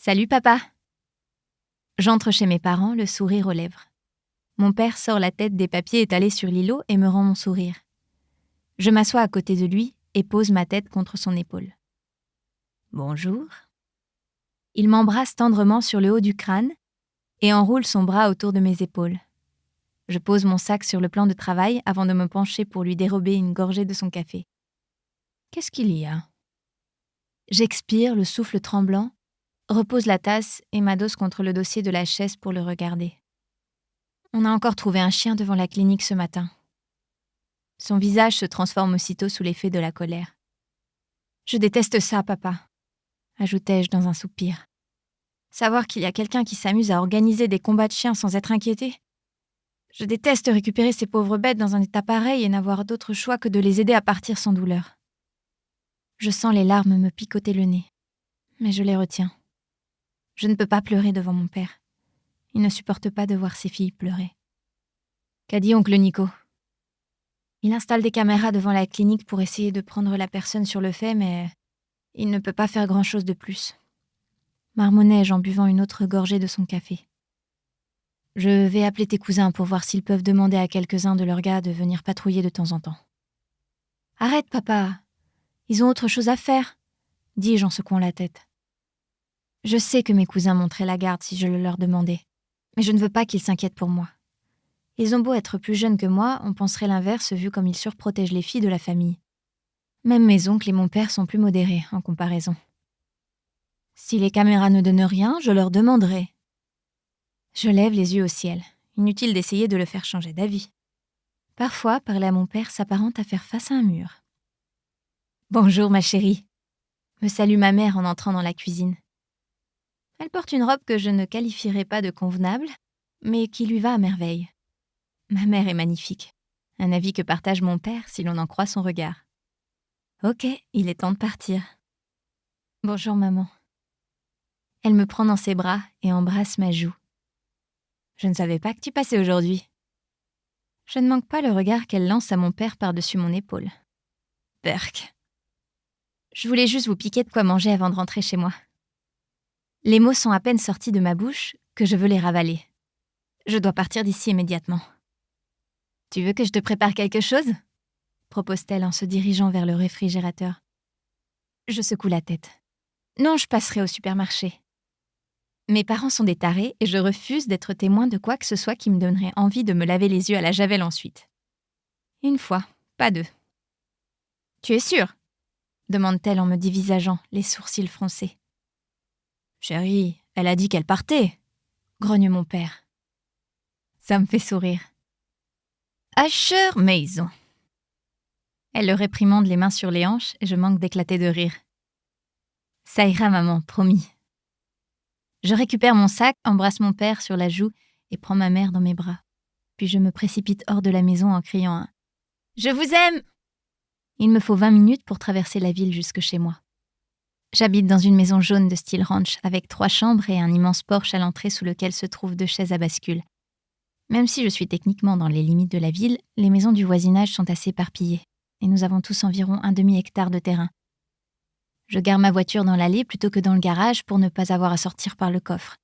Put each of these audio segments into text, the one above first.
Salut papa. J'entre chez mes parents, le sourire aux lèvres. Mon père sort la tête des papiers étalés sur l'îlot et me rend mon sourire. Je m'assois à côté de lui et pose ma tête contre son épaule. Bonjour. Il m'embrasse tendrement sur le haut du crâne et enroule son bras autour de mes épaules. Je pose mon sac sur le plan de travail avant de me pencher pour lui dérober une gorgée de son café. Qu'est-ce qu'il y a ? J'expire, le souffle tremblant, repose la tasse et m'adosse contre le dossier de la chaise pour le regarder. On a encore trouvé un chien devant la clinique ce matin. Son visage se transforme aussitôt sous l'effet de la colère. Je déteste ça, papa, ajoutai-je dans un soupir. Savoir qu'il y a quelqu'un qui s'amuse à organiser des combats de chiens sans être inquiété. Je déteste récupérer ces pauvres bêtes dans un état pareil et n'avoir d'autre choix que de les aider à partir sans douleur. Je sens les larmes me picoter le nez, mais je les retiens. Je ne peux pas pleurer devant mon père. Il ne supporte pas de voir ses filles pleurer. Qu'a dit oncle Nico ? Il installe des caméras devant la clinique pour essayer de prendre la personne sur le fait, mais il ne peut pas faire grand-chose de plus. Marmonnai-je en buvant une autre gorgée de son café. Je vais appeler tes cousins pour voir s'ils peuvent demander à quelques-uns de leurs gars de venir patrouiller de temps en temps. Arrête, papa. Ils ont autre chose à faire, dis-je en secouant la tête. Je sais que mes cousins monteraient la garde si je le leur demandais, mais je ne veux pas qu'ils s'inquiètent pour moi. Ils ont beau être plus jeunes que moi, on penserait l'inverse vu comme ils surprotègent les filles de la famille. Même mes oncles et mon père sont plus modérés en comparaison. Si les caméras ne donnent rien, je leur demanderai. Je lève les yeux au ciel. Inutile d'essayer de le faire changer d'avis. Parfois, parler à mon père s'apparente à faire face à un mur. « Bonjour, ma chérie », me salue ma mère en entrant dans la cuisine. Elle porte une robe que je ne qualifierais pas de convenable, mais qui lui va à merveille. Ma mère est magnifique. Un avis que partage mon père si l'on en croit son regard. Ok, il est temps de partir. Bonjour, maman. Elle me prend dans ses bras et embrasse ma joue. Je ne savais pas que tu passais aujourd'hui. Je ne manque pas le regard qu'elle lance à mon père par-dessus mon épaule. Berk. Je voulais juste vous piquer de quoi manger avant de rentrer chez moi. Les mots sont à peine sortis de ma bouche que je veux les ravaler. Je dois partir d'ici immédiatement. Tu veux que je te prépare quelque chose ? Propose-t-elle en se dirigeant vers le réfrigérateur. Je secoue la tête. Non, je passerai au supermarché. Mes parents sont des tarés et je refuse d'être témoin de quoi que ce soit qui me donnerait envie de me laver les yeux à la javel ensuite. Une fois, pas deux. Tu es sûre ? Demande-t-elle en me dévisageant, les sourcils froncés. Chérie, elle a dit qu'elle partait, grogne mon père. Ça me fait sourire. Asher Maison. Elle le réprimande les mains sur les hanches et je manque d'éclater de rire. Ça ira, maman, promis. Je récupère mon sac, embrasse mon père sur la joue et prends ma mère dans mes bras. Puis je me précipite hors de la maison en criant un « Je vous aime !» Il me faut 20 minutes pour traverser la ville jusque chez moi. J'habite dans une maison jaune de style ranch avec 3 chambres et un immense porche à l'entrée sous lequel se trouvent 2 chaises à bascule. Même si je suis techniquement dans les limites de la ville, les maisons du voisinage sont assez éparpillées et nous avons tous environ un demi-hectare de terrain. Je gare ma voiture dans l'allée plutôt que dans le garage pour ne pas avoir à sortir par le coffre.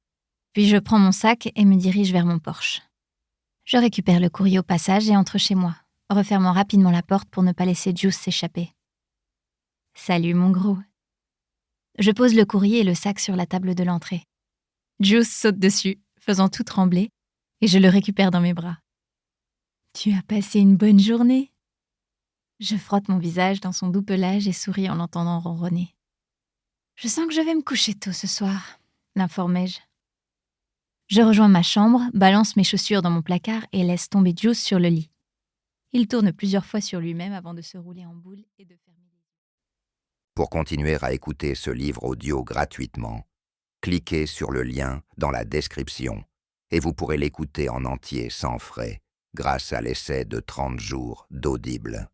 Puis je prends mon sac et me dirige vers mon Porsche. Je récupère le courrier au passage et entre chez moi, refermant rapidement la porte pour ne pas laisser Juice s'échapper. « Salut mon gros !» Je pose le courrier et le sac sur la table de l'entrée. Juice saute dessus, faisant tout trembler, et je le récupère dans mes bras. « Tu as passé une bonne journée ?» Je frotte mon visage dans son doux pelage et souris en l'entendant ronronner. « Je sens que je vais me coucher tôt ce soir », l'informai-je. Je rejoins ma chambre, balance mes chaussures dans mon placard et laisse tomber Juice sur le lit. Il tourne plusieurs fois sur lui-même avant de se rouler en boule et de fermer les yeux. Pour continuer à écouter ce livre audio gratuitement, cliquez sur le lien dans la description et vous pourrez l'écouter en entier sans frais grâce à l'essai de 30 jours d'Audible.